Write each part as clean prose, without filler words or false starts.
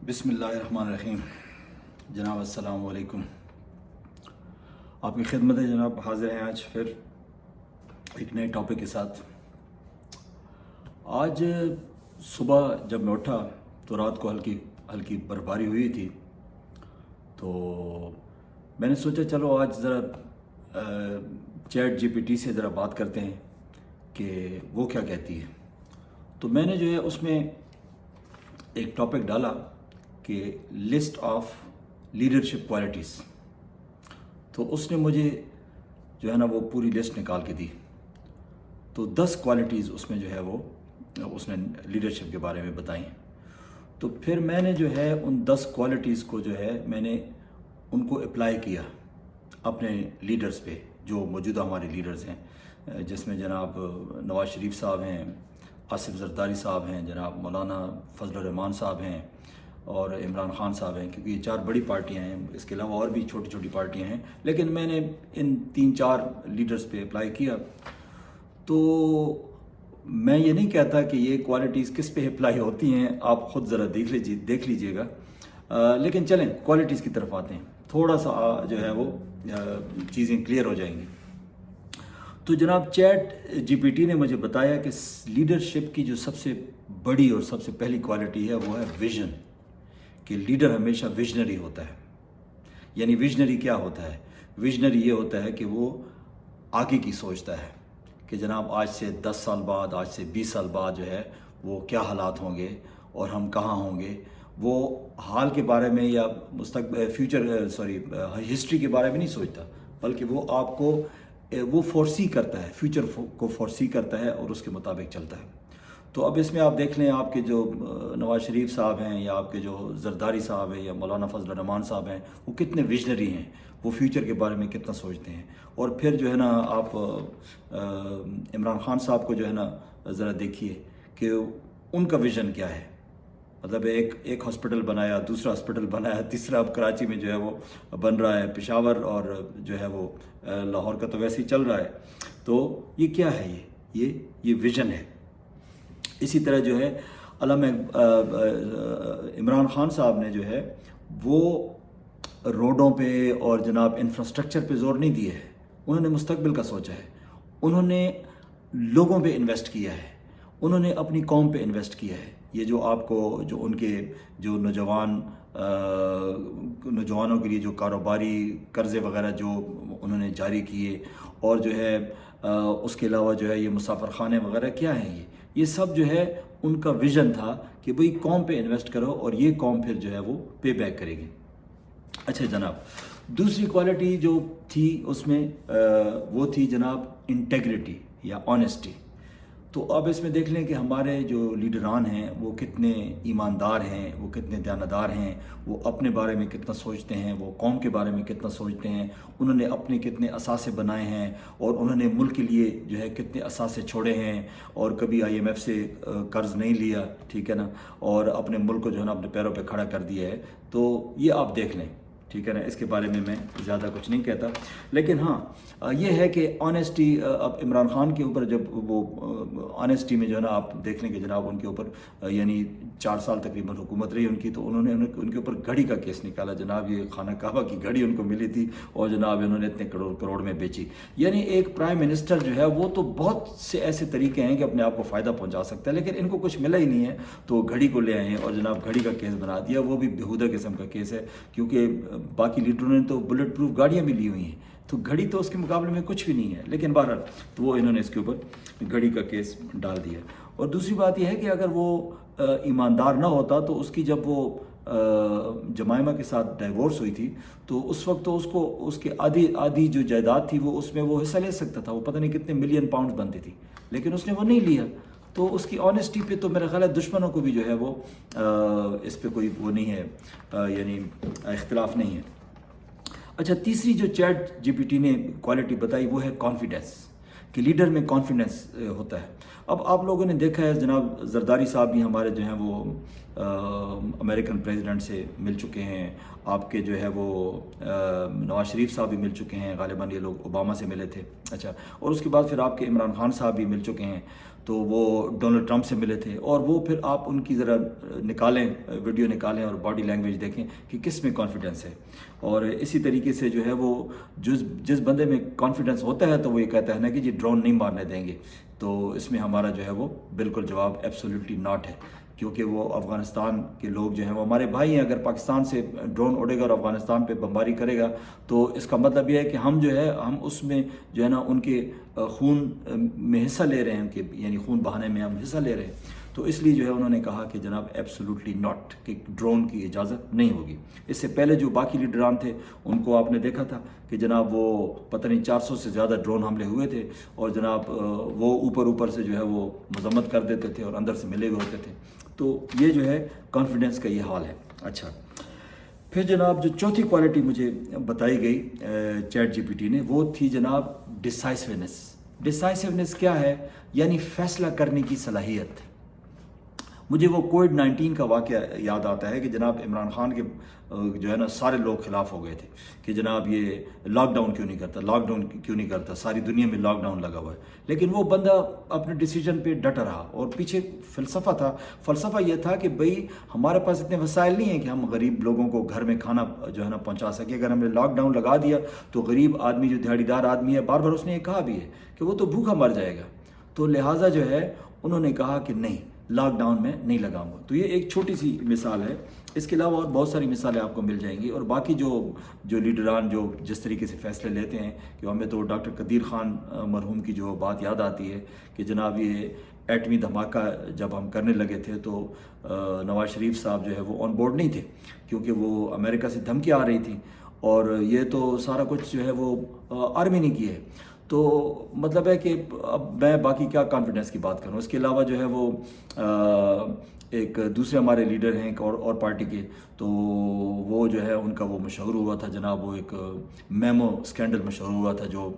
بسم اللہ الرحمن الرحیم۔ جناب السلام علیکم، آپ کی خدمت ہے جناب، حاضر ہیں آج پھر ایک نئے ٹاپک کے ساتھ۔ آج صبح جب میں اٹھا تو رات کو ہلکی برفباری ہوئی تھی، تو میں نے سوچا چلو آج ذرا چیٹ جی پی ٹی سے ذرا بات کرتے ہیں کہ وہ کیا کہتی ہے۔ تو میں نے جو ہے اس میں ایک ٹاپک ڈالا کہ لسٹ آف لیڈرشپ کوالٹیز، تو اس نے مجھے جو ہے نا وہ پوری لسٹ نکال کے دی۔ تو 10 کوالٹیز اس میں جو ہے وہ اس نے لیڈرشپ کے بارے میں بتائیں۔ تو پھر میں نے جو ہے ان 10 کوالٹیز کو جو ہے میں نے ان کو اپلائی کیا اپنے لیڈرز پہ، جو موجودہ ہمارے لیڈرز ہیں، جس میں جناب نواز شریف صاحب ہیں، آصف زرداری صاحب ہیں، جناب مولانا فضل الرحمان صاحب ہیں اور عمران خان صاحب ہیں، کیونکہ یہ 4 بڑی پارٹیاں ہیں، اس کے علاوہ اور بھی چھوٹی چھوٹی پارٹیاں ہیں، لیکن میں نے ان 3-4 لیڈرز پہ اپلائی کیا۔ تو میں یہ نہیں کہتا کہ یہ کوالٹیز کس پہ اپلائی ہوتی ہیں، آپ خود ذرا دیکھ لیجئے گا، لیکن چلیں کوالٹیز کی طرف آتے ہیں، تھوڑا سا جو ہے وہ چیزیں کلیئر ہو جائیں گی۔ تو جناب چیٹ جی پی ٹی نے مجھے بتایا کہ لیڈرشپ کی جو سب سے بڑی اور سب سے پہلی کوالٹی ہے وہ ہے ویژن، کہ لیڈر ہمیشہ ویژنری ہوتا ہے۔ یعنی ویژنری کیا ہوتا ہے؟ ویژنری یہ ہوتا ہے کہ وہ آگے کی سوچتا ہے کہ جناب آج سے 10 سال بعد، آج سے 20 سال بعد جو ہے وہ کیا حالات ہوں گے اور ہم کہاں ہوں گے۔ وہ حال کے بارے میں یا ہسٹری کے بارے میں نہیں سوچتا، بلکہ وہ آپ کو وہ فورسی کرتا ہے، فیوچر کو فورسی کرتا ہے اور اس کے مطابق چلتا ہے۔ تو اب اس میں آپ دیکھ لیں، آپ کے جو نواز شریف صاحب ہیں یا آپ کے جو زرداری صاحب ہیں یا مولانا فضل الرحمان صاحب ہیں، وہ کتنے ویژنری ہیں، وہ فیوچر کے بارے میں کتنا سوچتے ہیں۔ اور پھر جو ہے نا آپ عمران خان صاحب کو جو ہے نا ذرا دیکھیے کہ ان کا ویژن کیا ہے۔ مطلب ایک ہاسپٹل بنایا، دوسرا ہاسپٹل بنایا، تیسرا اب کراچی میں جو ہے وہ بن رہا ہے، پشاور اور جو ہے وہ لاہور کا تو ویسے ہی چل رہا ہے۔ تو یہ کیا ہے؟ یہ ویژن ہے۔ اسی طرح جو ہے علامہ عمران خان صاحب نے جو ہے وہ روڈوں پہ اور جناب انفراسٹرکچر پہ زور نہیں دیا ہے، انہوں نے مستقبل کا سوچا ہے، انہوں نے لوگوں پہ انویسٹ کیا ہے، انہوں نے اپنی قوم پہ انویسٹ کیا ہے۔ یہ جو آپ کو جو ان کے جو نوجوانوں کے لیے جو کاروباری قرضے وغیرہ جو انہوں نے جاری کیے، اور جو ہے اس کے علاوہ جو ہے یہ مسافر خانے وغیرہ کیا ہیں، یہ سب جو ہے ان کا ویژن تھا کہ بھئی قوم پہ انویسٹ کرو اور یہ قوم پھر جو ہے وہ پے بیک کرے گی۔ اچھا جناب، دوسری کوالٹی جو تھی اس میں وہ تھی جناب انٹیگریٹی یا آنیسٹی۔ تو اب اس میں دیکھ لیں کہ ہمارے جو لیڈران ہیں وہ کتنے ایماندار ہیں، وہ کتنے دیانتدار ہیں، وہ اپنے بارے میں کتنا سوچتے ہیں، وہ قوم کے بارے میں کتنا سوچتے ہیں، انہوں نے اپنے کتنے اثاثے بنائے ہیں اور انہوں نے ملک کے لیے جو ہے کتنے اثاثے چھوڑے ہیں، اور کبھی IMF سے قرض نہیں لیا، ٹھیک ہے نا، اور اپنے ملک کو جو ہے نا اپنے پیروں پہ کھڑا کر دیا ہے۔ تو یہ آپ دیکھ لیں، ٹھیک ہے نا، اس کے بارے میں زیادہ کچھ نہیں کہتا، لیکن ہاں یہ ہے کہ آنیسٹی۔ اب عمران خان کے اوپر جب وہ آنیسٹی میں جو ہے نا آپ دیکھ لیں کہ جناب ان کے اوپر یعنی 4 سال تقریباً حکومت رہی ان کی، تو انہوں نے ان کے اوپر گھڑی کا کیس نکالا۔ جناب یہ خانہ کعبہ کی گھڑی ان کو ملی تھی اور جناب انہوں نے اتنے کروڑ میں بیچی۔ یعنی ایک پرائم منسٹر جو ہے وہ تو بہت سے ایسے طریقے ہیں کہ اپنے آپ کو فائدہ پہنچا سکتا ہے، لیکن ان کو کچھ ملا ہی نہیں ہے، تو گھڑی کو لے آئے ہیں اور جناب گھڑی کا کیس بنا دیا۔ وہ بھی بےہودہ قسم کا کیس ہے، کیونکہ باقی لیڈروں نے تو بلٹ پروف گاڑیاں بھی لی ہوئی ہیں، تو گھڑی تو اس کے مقابلے میں کچھ بھی نہیں ہے، لیکن بہرحال تو وہ انہوں نے اس کے اوپر گھڑی کا کیس ڈال دیا۔ اور دوسری بات یہ ہے کہ اگر وہ ایماندار نہ ہوتا تو اس کی جب وہ جمائمہ کے ساتھ ڈائیورس ہوئی تھی تو اس وقت تو اس کے آدھی جو جائیداد تھی وہ اس میں وہ حصہ لے سکتا تھا، وہ پتہ نہیں کتنے ملین پاؤنڈ بنتی تھی، لیکن اس نے وہ نہیں لیا۔ تو اس کی آنیسٹی پہ تو میرا خیال ہے دشمنوں کو بھی جو ہے وہ اس پہ کوئی وہ نہیں ہے، یعنی اختلاف نہیں ہے۔ اچھا، تیسری جو چیٹ جی پی ٹی نے کوالٹی بتائی وہ ہے کانفیڈنس، کہ لیڈر میں کانفیڈنس ہوتا ہے۔ اب آپ لوگوں نے دیکھا ہے جناب زرداری صاحب بھی ہمارے جو ہیں وہ امریکن پریزیڈنٹ سے مل چکے ہیں، آپ کے جو ہے وہ نواز شریف صاحب بھی مل چکے ہیں، غالباً یہ لوگ اوباما سے ملے تھے۔ اچھا، اور اس کے بعد پھر آپ کے عمران خان صاحب بھی مل چکے ہیں۔ تو وہ ڈونلڈ ٹرمپ سے ملے تھے، اور وہ پھر آپ ان کی ذرا نکالیں، ویڈیو نکالیں اور باڈی لینگویج دیکھیں کہ کس میں کانفیڈنس ہے. اور اسی طریقے سے جو ہے وہ جس بندے میں کانفیڈنس ہوتا ہے تو وہ یہ کہتا ہے نا کہ جی ڈرون نہیں مارنے دیں گے. تو اس میں ہمارا جو ہے وہ بالکل جواب ایبسولیوٹلی ناٹ ہے، کیونکہ وہ افغانستان کے لوگ جو ہیں وہ ہمارے بھائی ہیں. اگر پاکستان سے ڈرون اڑے گا اور افغانستان پہ بمباری کرے گا تو اس کا مطلب یہ ہے کہ ہم جو ہے ہم اس میں جو ہے نا ان کے خون میں حصہ لے رہے ہیں، ان کے یعنی خون بہانے میں ہم حصہ لے رہے ہیں. تو اس لیے جو ہے انہوں نے کہا کہ جناب ایبسولیوٹلی ناٹ، کہ ڈرون کی اجازت نہیں ہوگی. اس سے پہلے جو باقی لیڈران تھے ان کو آپ نے دیکھا تھا کہ جناب وہ پتہ نہیں 400 سے زیادہ ڈرون حملے ہوئے تھے، اور جناب وہ اوپر سے جو ہے وہ مذمت کر دیتے تھے اور اندر سے ملے ہوئے ہوتے تھے. تو یہ جو ہے کانفیڈنس کا یہ حال ہے. اچھا، پھر جناب جو چوتھی کوالٹی مجھے بتائی گئی چیٹ جی پی ٹی نے، وہ تھی جناب ڈسائسونیس. ڈسائسونیس کیا ہے؟ یعنی فیصلہ کرنے کی صلاحیت. مجھے وہ کووڈ-19 کا واقعہ یاد آتا ہے کہ جناب عمران خان کے جو ہے نا سارے لوگ خلاف ہو گئے تھے کہ جناب یہ لاک ڈاؤن کیوں نہیں کرتا، ساری دنیا میں لاک ڈاؤن لگا ہوا ہے. لیکن وہ بندہ اپنے ڈیسیجن پہ ڈٹا رہا، اور پیچھے فلسفہ یہ تھا کہ بھئی ہمارے پاس اتنے وسائل نہیں ہیں کہ ہم غریب لوگوں کو گھر میں کھانا جو ہے نا پہنچا سکے. اگر ہم نے لاک ڈاؤن لگا دیا تو غریب آدمی جو دیہڑی دار آدمی ہے، بار بار اس نے یہ کہا بھی ہے کہ وہ تو بھوکا مر جائے گا. تو لہٰذا جو ہے انہوں نے کہا کہ نہیں، لاک ڈاؤن میں نہیں لگاؤں گا. تو یہ ایک چھوٹی سی مثال ہے. اس کے علاوہ اور بہت ساری مثالیں آپ کو مل جائیں گی. اور باقی جو لیڈران جو جس طریقے سے فیصلے لیتے ہیں، کہ ہمیں تو ڈاکٹر قدیر خان مرحوم کی جو بات یاد آتی ہے کہ جناب یہ ایٹمی دھماکہ جب ہم کرنے لگے تھے تو نواز شریف صاحب جو ہے وہ آن بورڈ نہیں تھے، کیونکہ وہ امریکہ سے دھمکی آ رہی تھی، اور یہ تو سارا کچھ جو ہے وہ آرمی نے کیا ہے. تو مطلب ہے کہ اب میں باقی کیا کانفیڈنس کی بات کروں. اس کے علاوہ جو ہے وہ ایک دوسرے ہمارے لیڈر ہیں ایک اور پارٹی کے، تو وہ جو ہے ان کا وہ مشہور ہوا تھا جناب، وہ ایک میمو اسکینڈل مشہور ہوا تھا، جو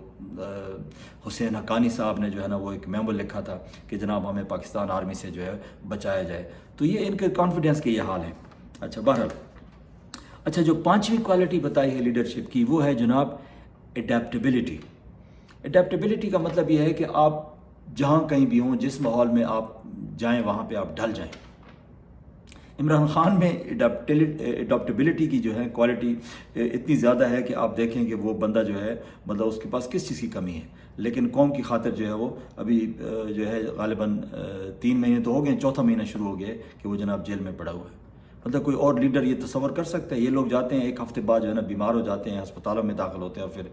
حسین حقانی صاحب نے جو ہے نا وہ ایک میمو لکھا تھا کہ جناب ہمیں پاکستان آرمی سے جو ہے بچایا جائے. تو یہ ان کے کانفیڈنس کے یہ حال ہیں. اچھا، بہرحال اچھا جو پانچویں کوالٹی بتائی ہے لیڈرشپ کی، وہ ہے جناب اڈیپٹیبلٹی. اڈیپٹیبلٹی کا مطلب یہ ہے کہ آپ جہاں کہیں بھی ہوں، جس ماحول میں آپ جائیں وہاں پہ آپ ڈھل جائیں. عمران خان میں اڈاپٹیبلٹی کی جو ہے کوالٹی اتنی زیادہ ہے کہ آپ دیکھیں کہ وہ بندہ جو ہے مطلب اس کے پاس کس چیز کی کمی ہے، لیکن قوم کی خاطر جو ہے وہ ابھی جو ہے غالباً 3 مہینے تو ہو گئے، چوتھا مہینہ شروع ہو گیا ہے کہ وہ جناب جیل میں پڑا ہوا ہے. مطلب کوئی اور لیڈر یہ تصور کر سکتا ہے؟ یہ لوگ جاتے ہیں ایک ہفتے بعد جو ہے نا بیمار ہو جاتے ہیں، ہسپتالوں میں داخل ہوتے ہیں اور پھر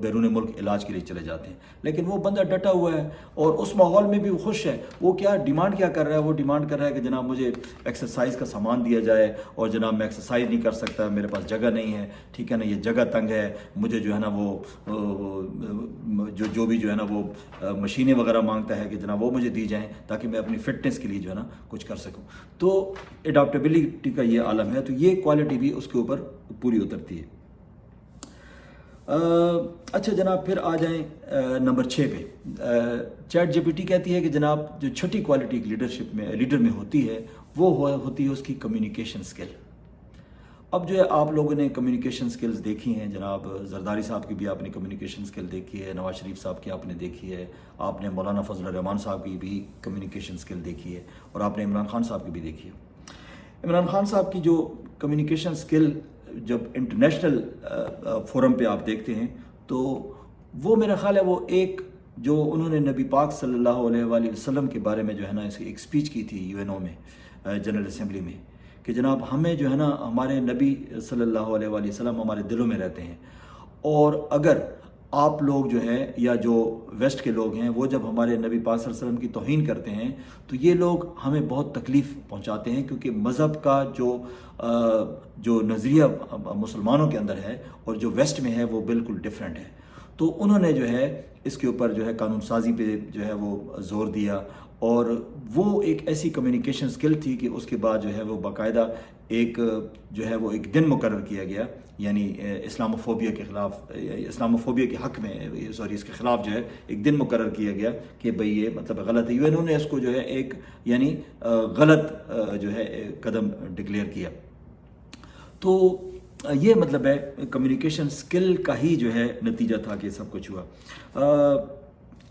بیرون ملک علاج کے لیے چلے جاتے ہیں. لیکن وہ بندہ ڈٹا ہوا ہے اور اس ماحول میں بھی وہ خوش ہے. وہ کیا ڈیمانڈ کیا کر رہا ہے؟ وہ ڈیمانڈ کر رہا ہے کہ جناب مجھے ایکسرسائز کا سامان دیا جائے، اور جناب میں ایکسرسائز نہیں کر سکتا، میرے پاس جگہ نہیں ہے، ٹھیک ہے نا، یہ جگہ تنگ ہے، مجھے جو ہے نا وہ جو بھی جو ہے نا وہ مشینیں وغیرہ مانگتا ہے کہ جناب وہ مجھے دی جائیں تاکہ میں اپنی فٹنس کے لیے جو ہے نا کچھ کر سکوں. تو اڈاپٹیبلٹی کا یہ عالم ہے. تو یہ کوالٹی بھی اس کے اوپر پوری اترتی ہے. اچھا جناب، پھر آ جائیں نمبر 6 پہ. چیٹ جی پی ٹی کہتی ہے کہ جناب جو چھٹی کوالٹی لیڈر میں ہوتی ہے وہ ہوتی ہے اس کی کمیونیکیشن اسکل. اب جو ہے آپ لوگوں نے کمیونیکیشن سکلز دیکھی ہیں جناب، زرداری صاحب کی بھی آپ نے کمیونیکیشن سکل دیکھی ہے، نواز شریف صاحب کی آپ نے دیکھی ہے، آپ نے مولانا فضل الرحمان صاحب کی بھی کمیونیکیشن سکل دیکھی ہے، اور آپ نے عمران خان صاحب کی بھی دیکھی ہے. عمران خان صاحب کی جو کمیونیکیشن سکل جب انٹرنیشنل فورم پہ آپ دیکھتے ہیں تو وہ میرا خیال ہے وہ ایک جو انہوں نے نبی پاک صلی اللہ علیہ وآلہ وسلم کے بارے میں جو ہے نا ایک سپیچ کی تھی UN میں، جنرل اسمبلی میں، کہ جناب ہمیں جو ہے نا ہمارے نبی صلی اللہ علیہ وآلہ وسلم ہمارے دلوں میں رہتے ہیں، اور اگر آپ لوگ جو ہے یا جو ویسٹ کے لوگ ہیں وہ جب ہمارے نبی پاک صلی اللہ علیہ وسلم کی توہین کرتے ہیں تو یہ لوگ ہمیں بہت تکلیف پہنچاتے ہیں، کیونکہ مذہب کا جو نظریہ مسلمانوں کے اندر ہے اور جو ویسٹ میں ہے وہ بالکل ڈیفرنٹ ہے. تو انہوں نے جو ہے اس کے اوپر جو ہے قانون سازی پہ جو ہے وہ زور دیا، اور وہ ایک ایسی کمیونیکیشن سکل تھی کہ اس کے بعد جو ہے وہ باقاعدہ ایک جو ہے وہ ایک دن مقرر کیا گیا، یعنی اسلاموفوبیا کے خلاف، اسلاموفوبیا کے حق میں اس کے خلاف جو ہے ایک دن مقرر کیا گیا کہ بھئی یہ مطلب غلط ہے. انہوں نے اس کو جو ہے ایک یعنی غلط جو ہے قدم ڈکلیئر کیا. تو یہ مطلب ہے کمیونیکیشن سکل کا ہی جو ہے نتیجہ تھا کہ سب کچھ ہوا.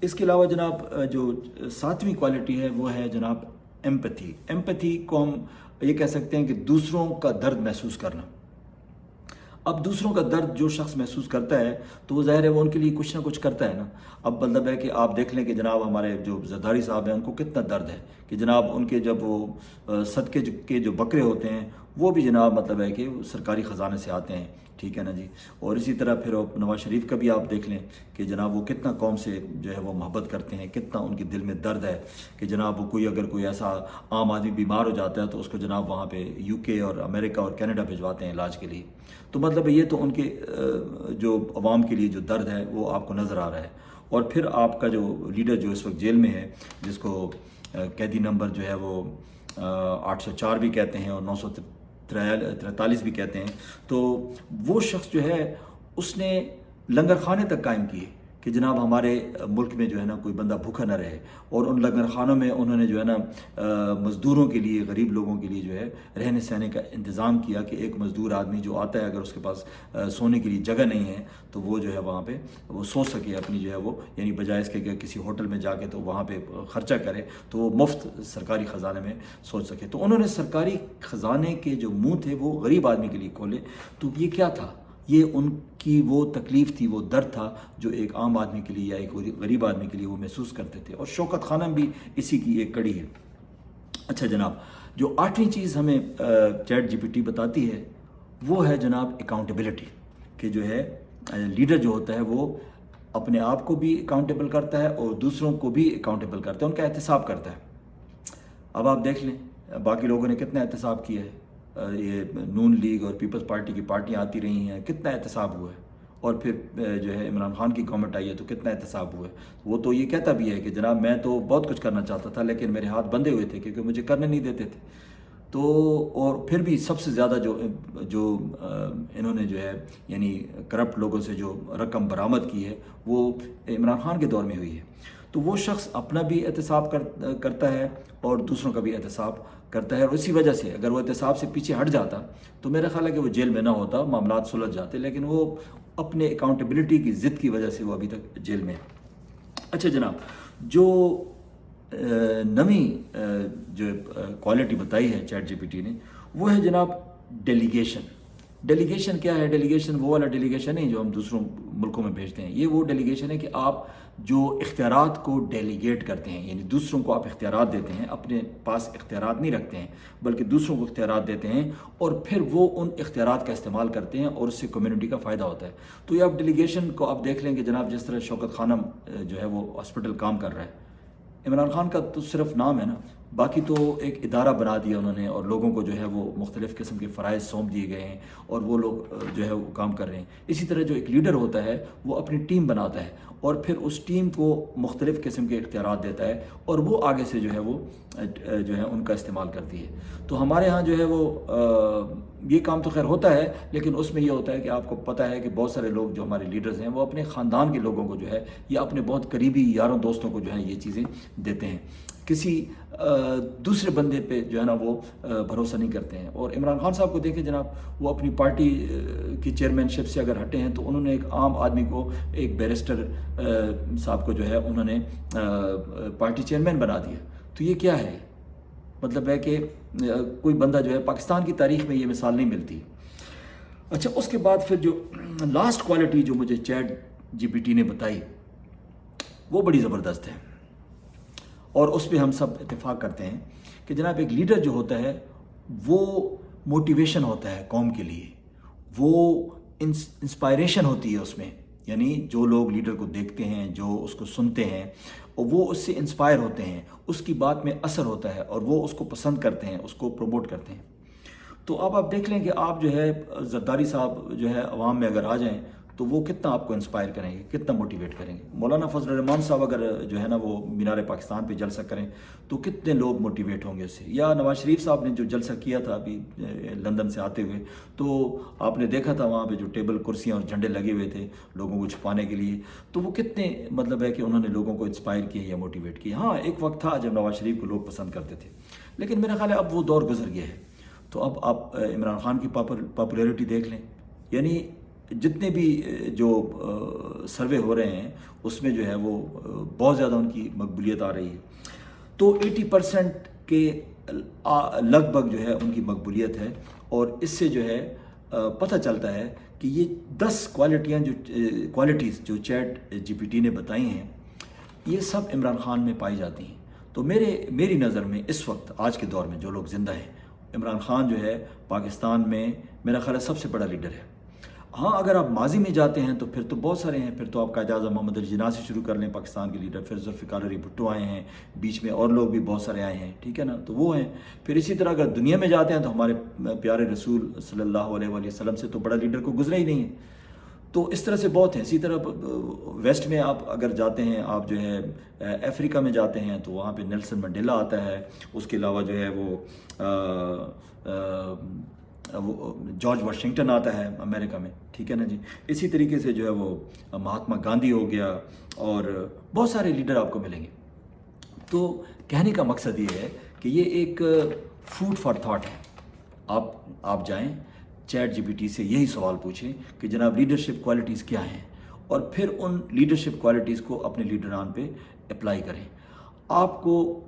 اس کے علاوہ جناب جو ساتویں کوالٹی ہے وہ ہے جناب ایمپتھی. ایمپتھی کو ہم یہ کہہ سکتے ہیں کہ دوسروں کا درد محسوس کرنا. اب دوسروں کا درد جو شخص محسوس کرتا ہے تو وہ ظاہر ہے وہ ان کے لیے کچھ نہ کچھ کرتا ہے نا. اب مطلب ہے کہ آپ دیکھ لیں کہ جناب ہمارے جو زرداری صاحب ہیں ان کو کتنا درد ہے کہ جناب ان کے جب وہ صدقے کے جو بکرے ہوتے ہیں وہ بھی جناب مطلب ہے کہ سرکاری خزانے سے آتے ہیں. ٹھیک ہے نا جی. اور اسی طرح پھر نواز شریف کا بھی آپ دیکھ لیں کہ جناب وہ کتنا قوم سے جو ہے وہ محبت کرتے ہیں, کتنا ان کے دل میں درد ہے کہ جناب وہ اگر کوئی ایسا عام آدمی بیمار ہو جاتا ہے تو اس کو جناب وہاں پہ UK اور امریکہ اور کینیڈا بھجواتے ہیں علاج کے لیے. تو مطلب یہ تو ان کے جو عوام کے لیے جو درد ہے وہ آپ کو نظر آ رہا ہے. اور پھر آپ کا جو لیڈر جو اس وقت جیل میں ہے, جس کو قیدی نمبر جو ہے وہ 804 بھی کہتے ہیں اور 943 بھی کہتے ہیں, تو وہ شخص جو ہے اس نے لنگر خانے تک قائم کیے کہ جناب ہمارے ملک میں جو ہے نا کوئی بندہ بھوکا نہ رہے. اور ان لنگر خانوں میں انہوں نے جو ہے نا مزدوروں کے لیے, غریب لوگوں کے لیے جو ہے رہنے سہنے کا انتظام کیا کہ ایک مزدور آدمی جو آتا ہے اگر اس کے پاس سونے کے لیے جگہ نہیں ہے تو وہ جو ہے وہاں پہ وہ سو سکے اپنی جو ہے وہ, یعنی بجائے اس کے کہ کسی ہوٹل میں جا کے تو وہاں پہ خرچہ کرے تو وہ مفت سرکاری خزانے میں سوچ سکے. تو انہوں نے سرکاری خزانے کے جو منہ تھے وہ غریب آدمی کے لیے کھولے. تو یہ کیا تھا؟ یہ ان کی وہ تکلیف تھی, وہ درد تھا جو ایک عام آدمی کے لیے یا ایک غریب آدمی کے لیے وہ محسوس کرتے تھے. اور شوکت خانم بھی اسی کی ایک کڑی ہے. اچھا جناب, جو 8ویں چیز ہمیں چیٹ GPT بتاتی ہے وہ ہے جناب اکاؤنٹیبلٹی, کہ جو ہے لیڈر جو ہوتا ہے وہ اپنے آپ کو بھی اکاؤنٹیبل کرتا ہے اور دوسروں کو بھی اکاؤنٹیبل کرتا ہے, ان کا احتساب کرتا ہے. اب آپ دیکھ لیں باقی لوگوں نے کتنا احتساب کیا ہے, یہ نون لیگ اور پیپلز پارٹی کی پارٹیاں آتی رہی ہیں, کتنا احتساب ہوا ہے. اور پھر جو ہے عمران خان کی گورنمنٹ آئی ہے تو کتنا احتساب ہوا ہے. وہ تو یہ کہتا بھی ہے کہ جناب میں تو بہت کچھ کرنا چاہتا تھا لیکن میرے ہاتھ بندھے ہوئے تھے کیونکہ مجھے کرنے نہیں دیتے تھے. تو اور پھر بھی سب سے زیادہ جو انہوں نے جو ہے یعنی کرپٹ لوگوں سے جو رقم برآمد کی ہے وہ عمران خان کے دور میں ہوئی ہے. تو وہ شخص اپنا بھی احتساب کرتا ہے اور دوسروں کا بھی احتساب کرتا ہے. اور اسی وجہ سے اگر وہ احتساب سے پیچھے ہٹ جاتا تو میرا خیال ہے کہ وہ جیل میں نہ ہوتا, معاملات سلجھ جاتے, لیکن وہ اپنے اکاؤنٹیبلٹی کی ضد کی وجہ سے وہ ابھی تک جیل میں ہے. اچھا جناب, جو نویں جو کوالٹی بتائی ہے چیٹ GPT نے وہ ہے جناب ڈیلیگیشن. ڈیلیگیشن کیا ہے؟ ڈیلیگیشن وہ والا ڈیلیگیشن نہیں جو ہم دوسروں ملکوں میں بھیجتے ہیں. یہ وہ ڈیلیگیشن ہے کہ آپ جو اختیارات کو ڈیلیگیٹ کرتے ہیں, یعنی دوسروں کو آپ اختیارات دیتے ہیں, اپنے پاس اختیارات نہیں رکھتے ہیں بلکہ دوسروں کو اختیارات دیتے ہیں اور پھر وہ ان اختیارات کا استعمال کرتے ہیں اور اس سے کمیونٹی کا فائدہ ہوتا ہے. تو یہ آپ ڈیلیگیشن کو آپ دیکھ لیں کہ جناب جس طرح شوکت خانم جو ہے وہ ہاسپٹل کام کر رہا ہے, عمران خان کا تو صرف نام ہے نا, باقی تو ایک ادارہ بنا دیا انہوں نے اور لوگوں کو جو ہے وہ مختلف قسم کے فرائض سونپ دیے گئے ہیں اور وہ لوگ جو ہے وہ کام کر رہے ہیں. اسی طرح جو ایک لیڈر ہوتا ہے وہ اپنی ٹیم بناتا ہے اور پھر اس ٹیم کو مختلف قسم کے اختیارات دیتا ہے اور وہ آگے سے جو ہے وہ جو ہے ان کا استعمال کرتی ہے. تو ہمارے ہاں جو ہے وہ یہ کام تو خیر ہوتا ہے, لیکن اس میں یہ ہوتا ہے کہ آپ کو پتہ ہے کہ بہت سارے لوگ جو ہمارے لیڈرز ہیں وہ اپنے خاندان کے لوگوں کو جو ہے یا اپنے بہت قریبی یاروں دوستوں کو جو ہے یہ چیزیں دیتے ہیں, کسی دوسرے بندے پہ جو ہے نا وہ بھروسہ نہیں کرتے ہیں. اور عمران خان صاحب کو دیکھیں جناب, وہ اپنی پارٹی کی چیئرمین شپ سے اگر ہٹے ہیں تو انہوں نے ایک عام آدمی کو, ایک بیرسٹر صاحب کو جو ہے انہوں نے پارٹی چیئرمین بنا دیا. تو یہ کیا ہے؟ مطلب ہے کہ کوئی بندہ جو ہے پاکستان کی تاریخ میں یہ مثال نہیں ملتی. اچھا, اس کے بعد پھر جو لاسٹ کوالٹی جو مجھے چیٹ GPT نے بتائی وہ بڑی زبردست ہے اور اس پہ ہم سب اتفاق کرتے ہیں کہ جناب ایک لیڈر جو ہوتا ہے وہ موٹیویشن ہوتا ہے قوم کے لیے, وہ انسپائریشن ہوتی ہے اس میں, یعنی جو لوگ لیڈر کو دیکھتے ہیں, جو اس کو سنتے ہیں اور وہ اس سے انسپائر ہوتے ہیں, اس کی بات میں اثر ہوتا ہے اور وہ اس کو پسند کرتے ہیں, اس کو پروموٹ کرتے ہیں. تو اب آپ دیکھ لیں کہ آپ جو ہے زرداری صاحب جو ہے عوام میں اگر آ جائیں تو وہ کتنا آپ کو انسپائر کریں گے, کتنا موٹیویٹ کریں گے. مولانا فضل الرحمان صاحب اگر جو ہے نا وہ مینار پاکستان پہ جلسہ کریں تو کتنے لوگ موٹیویٹ ہوں گے اس سے. یا نواز شریف صاحب نے جو جلسہ کیا تھا ابھی لندن سے آتے ہوئے, تو آپ نے دیکھا تھا وہاں پہ جو ٹیبل کرسیاں اور جھنڈے لگے ہوئے تھے لوگوں کو چھپانے کے لیے, تو وہ کتنے مطلب ہے کہ انہوں نے لوگوں کو انسپائر کیا یا موٹیویٹ کیا. ہاں ایک وقت تھا جب نواز شریف کو لوگ پسند کرتے تھے, لیکن میرا خیال ہے اب وہ دور گزر گیا ہے. تو اب آپ عمران خان کی پاپولیرٹی دیکھ لیں, یعنی جتنے بھی جو سروے ہو رہے ہیں اس میں جو ہے وہ بہت زیادہ ان کی مقبولیت آ رہی ہے. تو 80% کے لگ بھگ جو ہے ان کی مقبولیت ہے. اور اس سے جو ہے پتہ چلتا ہے کہ یہ 10 کوالٹیز جو چیٹ جی پی ٹی نے بتائی ہیں یہ سب عمران خان میں پائی جاتی ہیں. تو میری نظر میں اس وقت آج کے دور میں جو لوگ زندہ ہیں، عمران خان جو ہے پاکستان میں میرا خیال ہے سب سے بڑا لیڈر ہے. ہاں اگر آپ ماضی میں جاتے ہیں تو پھر تو بہت سارے ہیں. پھر تو آپ قائد اعظم محمد علی جناح سے شروع کر لیں پاکستان کے لیڈر، پھر ذوالفقار علی بھٹو آئے ہیں، بیچ میں اور لوگ بھی بہت سارے آئے ہیں، ٹھیک ہے نا، تو وہ ہیں. پھر اسی طرح اگر دنیا میں جاتے ہیں تو ہمارے پیارے رسول صلی اللہ علیہ وآلہ وسلم سے تو بڑا لیڈر کو گزرا ہی نہیں ہے. تو اس طرح سے بہت ہیں. اسی طرح ویسٹ میں آپ اگر جاتے ہیں، آپ جو ہے افریقہ میں جاتے ہیں تو وہاں پہ نیلسن منڈیلا آتا ہے. اس کے علاوہ جو ہے وہ جارج واشنگٹن آتا ہے امریکہ میں، ٹھیک ہے نا جی. اسی طریقے سے جو ہے وہ مہاتما گاندھی ہو گیا اور بہت سارے لیڈر آپ کو ملیں گے. تو کہنے کا مقصد یہ ہے کہ یہ ایک فوڈ فار تھاٹ ہے. آپ جائیں چیٹ جی پی ٹی سے یہی سوال پوچھیں کہ جناب لیڈرشپ کوالٹیز کیا ہیں، اور پھر ان لیڈرشپ کوالٹیز کو اپنے لیڈران پہ اپلائی کریں. آپ کو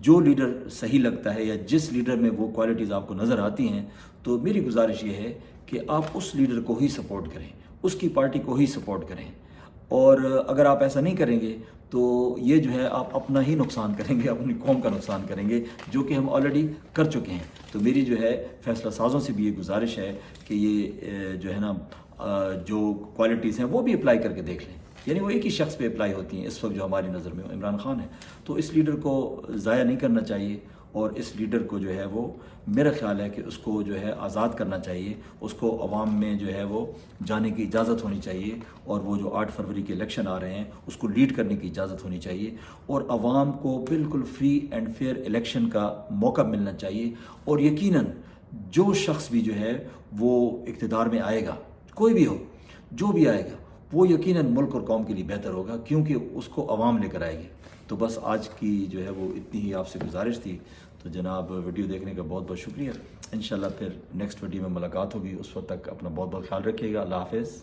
جو لیڈر صحیح لگتا ہے یا جس لیڈر میں وہ کوالٹیز آپ کو نظر آتی ہیں، تو میری گزارش یہ ہے کہ آپ اس لیڈر کو ہی سپورٹ کریں، اس کی پارٹی کو ہی سپورٹ کریں. اور اگر آپ ایسا نہیں کریں گے تو یہ جو ہے آپ اپنا ہی نقصان کریں گے، اپنی قوم کا نقصان کریں گے، جو کہ ہم آلریڈی کر چکے ہیں. تو میری جو ہے فیصلہ سازوں سے بھی یہ گزارش ہے کہ یہ جو ہے نا جو کوالٹیز ہیں وہ بھی اپلائی کر کے دیکھ لیں. یعنی وہ ایک ہی شخص پہ اپلائی ہوتی ہیں اس وقت جو ہماری نظر میں عمران خان ہے. تو اس لیڈر کو ضائع نہیں کرنا چاہیے، اور اس لیڈر کو جو ہے وہ میرا خیال ہے کہ اس کو جو ہے آزاد کرنا چاہیے. اس کو عوام میں جو ہے وہ جانے کی اجازت ہونی چاہیے، اور وہ جو 8 فروری کے الیکشن آ رہے ہیں اس کو لیڈ کرنے کی اجازت ہونی چاہیے، اور عوام کو بالکل فری اینڈ فیئر الیکشن کا موقع ملنا چاہیے. اور یقیناً جو شخص بھی جو ہے وہ اقتدار میں آئے گا، کوئی بھی ہو، جو بھی آئے گا، وہ یقیناً ملک اور قوم کے لیے بہتر ہوگا، کیونکہ اس کو عوام لے کر آئے گی. تو بس آج کی جو ہے وہ اتنی ہی آپ سے گزارش تھی. تو جناب ویڈیو دیکھنے کا بہت بہت شکریہ. انشاءاللہ پھر نیکسٹ ویڈیو میں ملاقات ہوگی. اس وقت تک اپنا بہت بہت خیال رکھیے گا. اللہ حافظ.